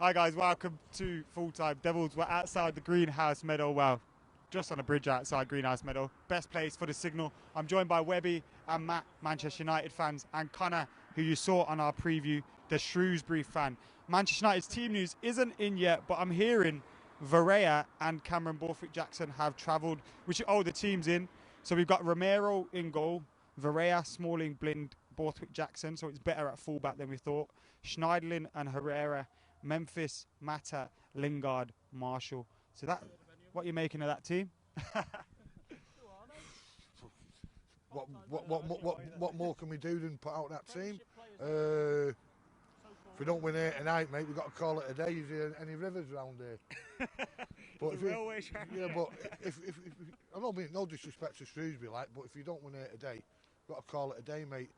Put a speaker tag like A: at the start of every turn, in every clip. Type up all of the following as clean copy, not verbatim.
A: Hi guys, welcome to Full Time Devils. We're outside the Greenhouse Meadow, well, just on a bridge outside Greenhouse Meadow. Best place for the signal. I'm joined by Webby and Matt, Manchester United fans, and Connor, who you saw on our preview, the Shrewsbury fan. Manchester United's team news isn't in yet, but I'm hearing Varea and Cameron Borthwick-Jackson have travelled, the team's in. So we've got Romero in goal, Varea, Smalling, Blind, Borthwick-Jackson, so it's better at fullback than we thought. Schneiderlin and Herrera, Memphis, Mata, Lingard, Marshall. So that, what are you making of that team?
B: What more can we do than put out that team? If we don't win here tonight, mate, we've got to call it a day. Is there any rivers around here? But if
A: railway track.
B: Yeah, but if I don't mean no disrespect to Shrewsbury, like, but if you don't win here today, we've got to call it a day, mate.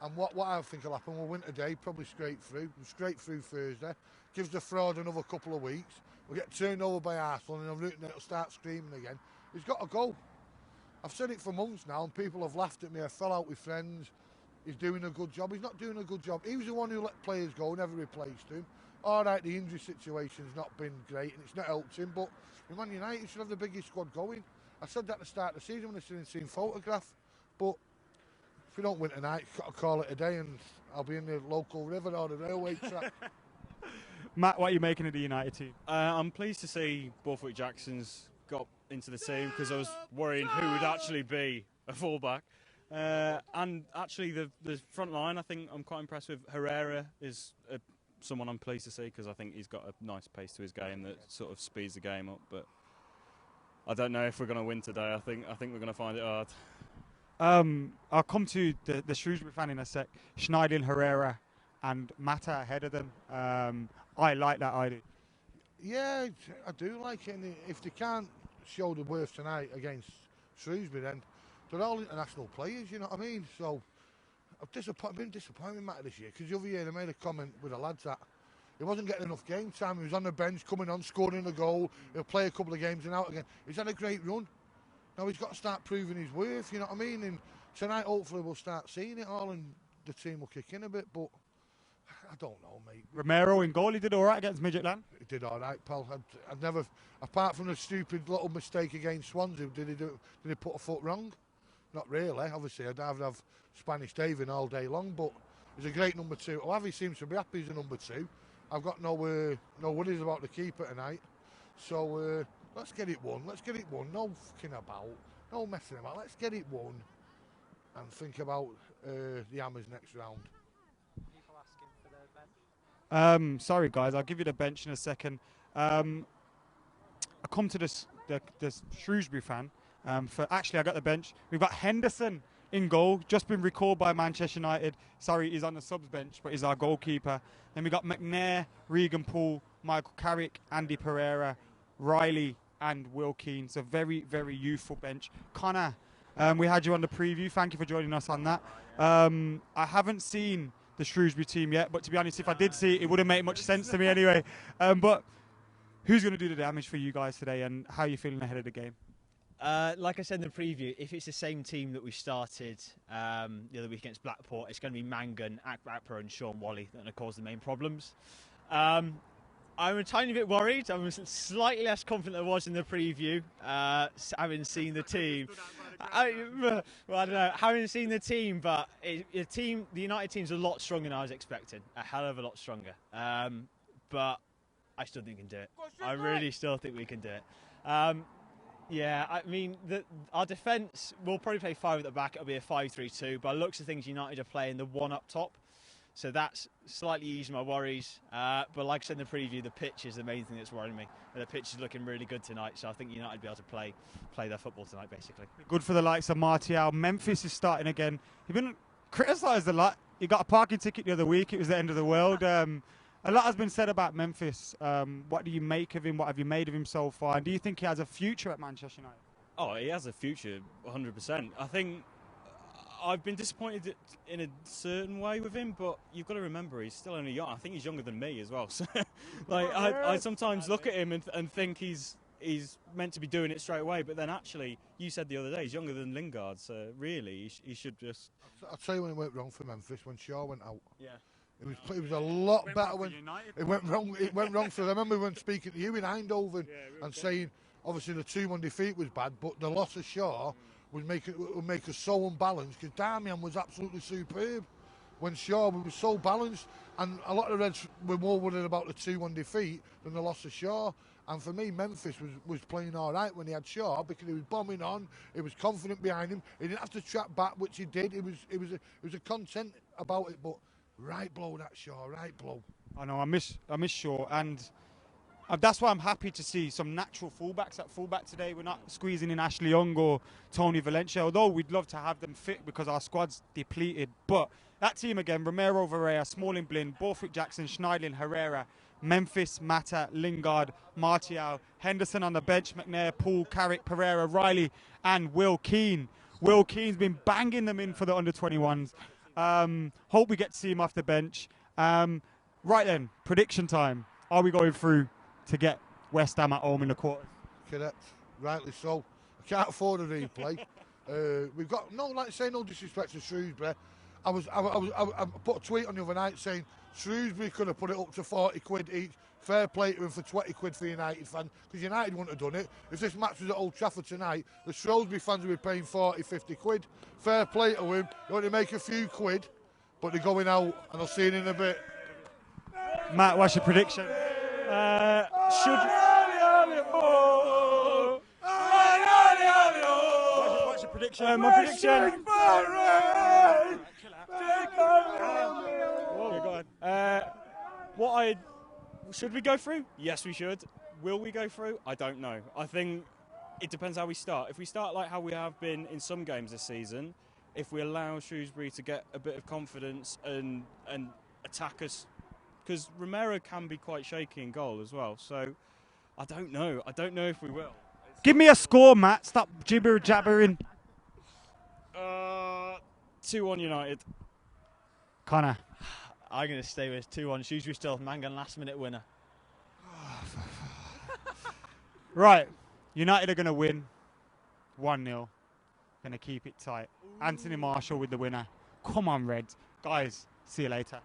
B: And what I think will happen, we'll win today, probably straight through Thursday. Gives the fraud another couple of weeks. We'll get turned over by Arsenal and it'll start screaming again. He's got to go. I've said it for months now and people have laughed at me. I fell out with friends. He's doing a good job. He's not doing a good job. He was the one who let players go, never replaced him. All right, the injury situation's not been great and it's not helped him, but Man United should have the biggest squad going. I said that at the start of the season when I seen photograph, but if we don't win tonight, got to call it a day and I'll be in the local river or the railway track.
A: Matt, what are you making of the United team?
C: I'm pleased to see Borthwick-Jackson's got into the team because I was worrying who would actually be a fullback. And actually the front line, I think I'm quite impressed with. Herrera is someone I'm pleased to see because I think he's got a nice pace to his game that sort of speeds the game up. But I don't know if we're going to win today. I think we're going to find it hard.
A: I'll come to the Shrewsbury fan in a sec. Schneiderlin, Herrera and Mata ahead of them. I like that idea.
B: Yeah, I do like it. And if they can't show the worth tonight against Shrewsbury, then they're all international players, you know what I mean? So I've been disappointed with Matt this year because the other year they made a comment with the lads that he wasn't getting enough game time. He was on the bench, coming on, scoring a goal. He'll play a couple of games and out again. He's had a great run. Now he's got to start proving his worth, you know what I mean? And tonight, hopefully, we'll start seeing it all and the team will kick in a bit, but I don't know, mate.
A: Romero in goal, he did all right against Midgetland.
B: He did all right, pal. I'd never, apart from the stupid little mistake against Swansea, did he put a foot wrong? Not really. Obviously, I'd rather have Spanish Dave in all day long, but he's a great number two. Well, he seems to be happy he's a number two. I've got no worries about the keeper tonight. So let's get it won. Let's get it won. No fucking about. No messing about. Let's get it won. And think about the Hammers next round.
D: People asking for their bench.
A: Sorry guys, I'll give you the bench in a second. I come to the Shrewsbury fan. Actually, I got the bench. We've got Henderson in goal, just been recalled by Manchester United. Sorry, he's on the subs bench, but he's our goalkeeper. Then we got McNair, Regan Poole, Michael Carrick, Andy Pereira, Riley, and Will Keane. So very, very youthful bench. Connor, we had you on the preview. Thank you for joining us on that. I haven't seen the Shrewsbury team yet, but to be honest, if I did see it, it wouldn't make much sense to me anyway. But who's going to do the damage for you guys today, and how are you feeling ahead of the game?
D: Like I said in the preview, if it's the same team that we started the other week against Blackpool, it's going to be Mangan, Akpro and Sean Wally that are going to cause the main problems. I'm a tiny bit worried. I'm slightly less confident than I was in the preview, having seen the team. I don't know, having seen the team, but the United team's a lot stronger than I was expecting. A hell of a lot stronger. But I still think we can do it. I really still think we can do it. Yeah, I mean, our defence, we'll probably play 5 at the back. It'll be a 5-3-2. By looks of things, United are playing the 1 up top. So that's slightly easing my worries. But like I said in the preview, the pitch is the main thing that's worrying me. And the pitch is looking really good tonight. So I think United will be able to play their football tonight, basically.
A: Good for the likes of Martial. Memphis is starting again. He's been criticised a lot. He got a parking ticket the other week. It was the end of the world. A lot has been said about Memphis. What do you make of him? What have you made of him so far? And do you think he has a future at Manchester United?
C: Oh, he has a future, 100%. I think I've been disappointed in a certain way with him, but you've got to remember he's still only young. I think he's younger than me as well. So, like, I sometimes look at him and think he's meant to be doing it straight away. But then actually, you said the other day, he's younger than Lingard. So really, he should just...
B: I'll tell you when it went wrong for Memphis, when Shaw went out.
C: Yeah.
B: It was a lot better when
A: United.
B: it went wrong. It went wrong. So I remember when speaking to you in Eindhoven and saying, obviously the 2-1 defeat was bad, but the loss of Shaw would make us so unbalanced because Darmian was absolutely superb. When Shaw was so balanced, and a lot of the Reds were more worried about the 2-1 defeat than the loss of Shaw. And for me, Memphis was playing all right when he had Shaw because he was bombing on. He was confident behind him. He didn't have to trap back, which he did. It was a content about it, but right blow that Shaw, right blow.
A: I know I miss Shaw, and that's why I'm happy to see some natural fullbacks at fullback today. We're not squeezing in Ashley Young or Tony Valencia, although we'd love to have them fit because our squad's depleted. But that team again: Romero, Varela, Smalling, Blinn, Borthwick, Jackson, Schneidlin, Herrera, Memphis, Mata, Lingard, Martial, Henderson on the bench, McNair, Poole, Carrick, Pereira, Riley, and Will Keane. Will Keane's been banging them in for the under-21s. Hope we get to see him off the bench. Right then, prediction time. Are we going through to get West Ham at home in the quarters?
B: Correct, rightly so. I can't afford a replay. We've got no disrespect to Shrewsbury. I put a tweet on the other night saying Shrewsbury could have put it up to 40 quid each. Fair play to him for 20 quid for United fans, because United wouldn't have done it. If this match was at Old Trafford tonight, the Shrewsbury fans would be paying 40, 50 quid. Fair play to him. They want to make a few quid, but they're going out, and I'll see you in a bit.
A: Matt, what's your prediction? What's your prediction?
C: My prediction. Go ahead. Should we go through? Yes, we should. Will we go through? I don't know. I think it depends how we start. If we start like how we have been in some games this season, if we allow Shrewsbury to get a bit of confidence and attack us, because Romero can be quite shaky in goal as well. So I don't know. I don't know if we will.
A: Give me a score, Matt. Stop jabbering.
C: 2-1 United.
A: Connor.
D: I'm going to stay with 2-1. Shrewsbury still Mangan last-minute winner.
A: Right. United are going to win 1-0. Going to keep it tight. Anthony Marshall with the winner. Come on, Reds. Guys, see you later.